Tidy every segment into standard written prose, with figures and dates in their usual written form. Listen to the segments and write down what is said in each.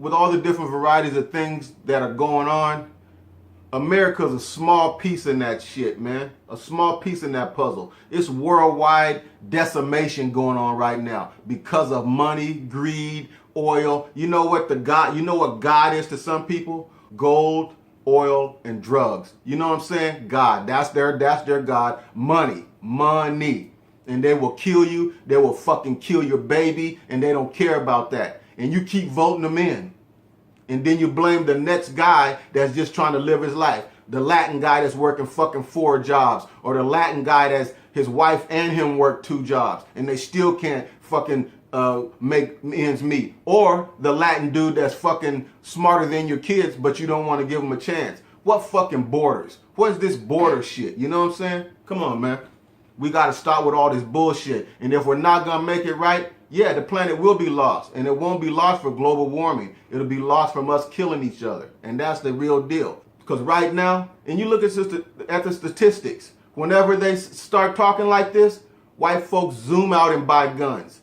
with all the different varieties of things that are going on, America's a small piece in that shit, man. A small piece in that puzzle. It's worldwide decimation going on right now because of money, greed, oil. You know what God is to some people? Gold, oil, and drugs. You know what I'm saying? God. That's their God. Money. And they will kill you. They will fucking kill your baby, and they don't care about that. And you keep voting them in. And then you blame the next guy that's just trying to live his life. The Latin guy that's working fucking 4 jobs. Or the Latin guy that's his wife and him work 2 jobs. And they still can't fucking make ends meet. Or the Latin dude that's fucking smarter than your kids, but you don't want to give him a chance. What fucking borders? What is this border shit? You know what I'm saying? Come on, man. We got to start with all this bullshit. And if we're not going to make it right, yeah, the planet will be lost. And it won't be lost for global warming. It'll be lost from us killing each other. And that's the real deal. Because right now, and you look at the statistics, whenever they start talking like this, white folks zoom out and buy guns.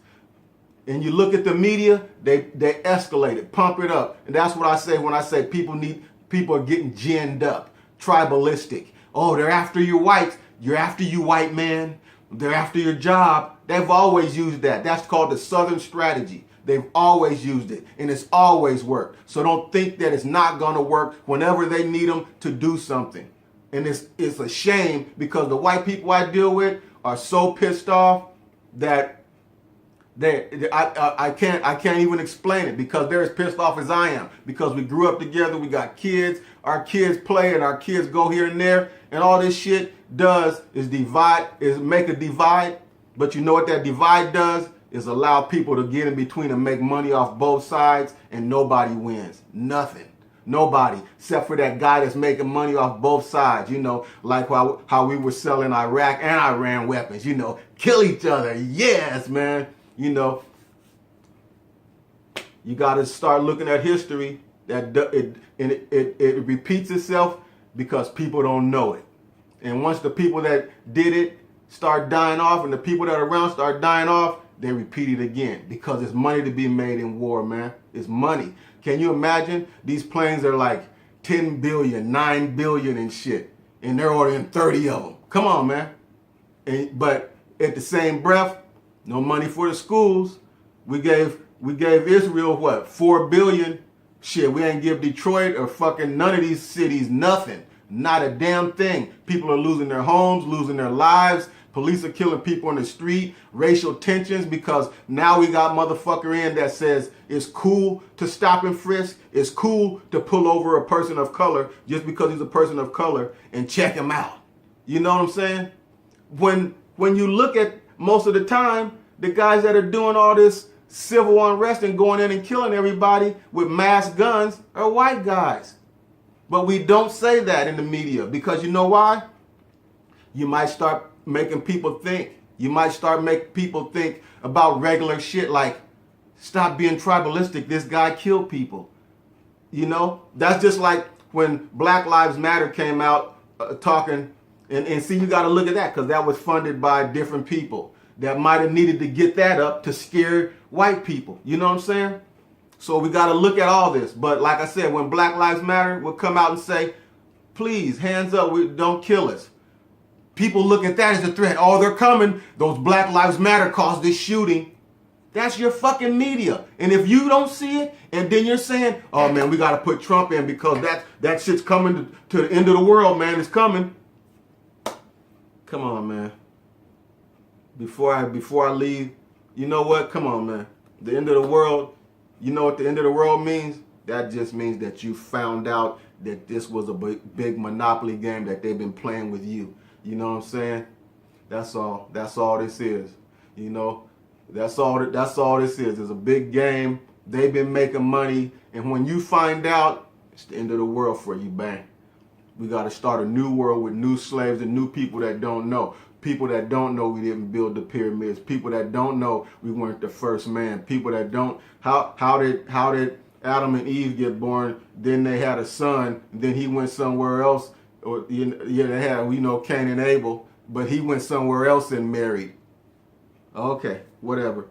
And you look at the media, they escalate it, pump it up. And that's what I say when I say people are getting ginned up, tribalistic. Oh, they're after your whites. You're after you, white man. They're after your job. They've always used that. That's called the Southern strategy. They've always used it, and it's always worked. So don't think that it's not going to work whenever they need them to do something. And it's a shame because the white people I deal with are so pissed off that I can't even explain it because they're as pissed off as I am because we grew up together. We got kids. Our kids play and our kids go here and there, and all this shit does is make a divide. But you know what that divide does is allow people to get in between and make money off both sides, and nobody wins. Nothing. Nobody, except for that guy that's making money off both sides, you know, like how we were selling Iraq and Iran weapons, you know, kill each other. Yes, man. You know, you got to start looking at history that it repeats itself because people don't know it. And once the people that did it start dying off and the people that are around start dying off, they repeat it again because it's money to be made in war, man. It's money. Can you imagine? These planes are like 10 billion, 9 billion and shit. And they're ordering 30 of them. Come on, man. But at the same breath, no money for the schools. We gave Israel what? 4 billion. Shit, we ain't give Detroit or fucking none of these cities nothing. Not a damn thing. People are losing their homes, losing their lives. Police are killing people in the street. Racial tensions because now we got motherfucker in that says it's cool to stop and frisk. It's cool to pull over a person of color just because he's a person of color and check him out. You know what I'm saying? When you look at most of the time, the guys that are doing all this civil unrest and going in and killing everybody with mass guns are white guys. But we don't say that in the media because you know why? You might start making people think. You might start making people think about regular shit like, stop being tribalistic, this guy killed people. You know? That's just like when Black Lives Matter came out talking, and see, you got to look at that because that was funded by different people that might have needed to get that up to scare white people. You know what I'm saying? So we got to look at all this. But like I said, when Black Lives Matter will come out and say, please, hands up, don't kill us. People look at that as a threat. Oh, they're coming. Those Black Lives Matter caused this shooting. That's your fucking media. And if you don't see it, and then you're saying, oh man, we got to put Trump in because that shit's coming to the end of the world, man. It's coming. Come on, man. Before I leave, you know what? Come on, man. The end of the world, you know what the end of the world means? That just means that you found out that this was a big monopoly game that they've been playing with you. You know what I'm saying? That's all. That's all this is. You know, that's all this is. It's a big game. They've been making money, and when you find out, it's the end of the world for you, bang. We got to start a new world with new slaves and new people that don't know. People that don't know we didn't build the pyramids. People that don't know we weren't the first man. People that don't how did Adam and Eve get born? Then they had a son. Then he went somewhere else. Or they had Cain and Abel, but he went somewhere else and married. Okay, whatever.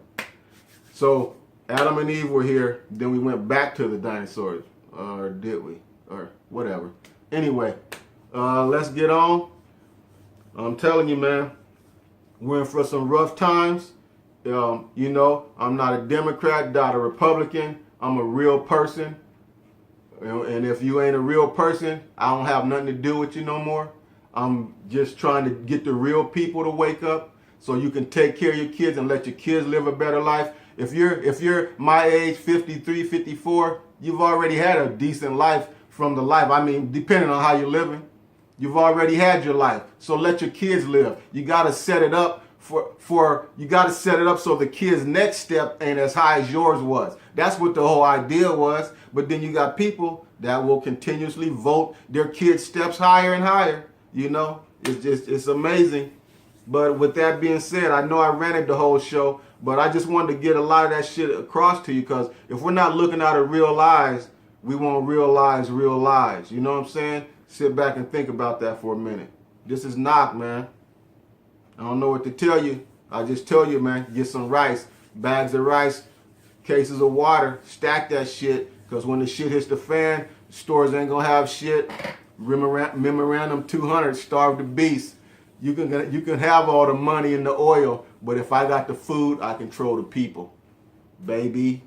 So Adam and Eve were here, then we went back to the dinosaurs. Or did we? Or whatever. Anyway, let's get on. I'm telling you, man, we're in for some rough times. You know, I'm not a Democrat, not a Republican. I'm a real person. And if you ain't a real person, I don't have nothing to do with you no more. I'm just trying to get the real people to wake up so you can take care of your kids and let your kids live a better life. If you're my age, 53, 54, you've already had a decent life from the life. I mean, depending on how you're living, you've already had your life. So let your kids live. You got to set it up you got to set it up so the kid's next step ain't as high as yours was. That's what the whole idea was. But then you got people that will continuously vote their kids' steps higher and higher. You know, it's amazing. But with that being said, I know I ranted the whole show, but I just wanted to get a lot of that shit across to you, because if we're not looking at real lies, we won't realize real lies. You know what I'm saying? Sit back and think about that for a minute. This is Knock, man. I don't know what to tell you. I just tell you, man, get some rice, bags of rice, cases of water, stack that shit, because when the shit hits the fan, stores ain't gonna have shit. Memorandum 200, starve the beast. You can have all the money and the oil, but if I got the food, I control the people. Baby.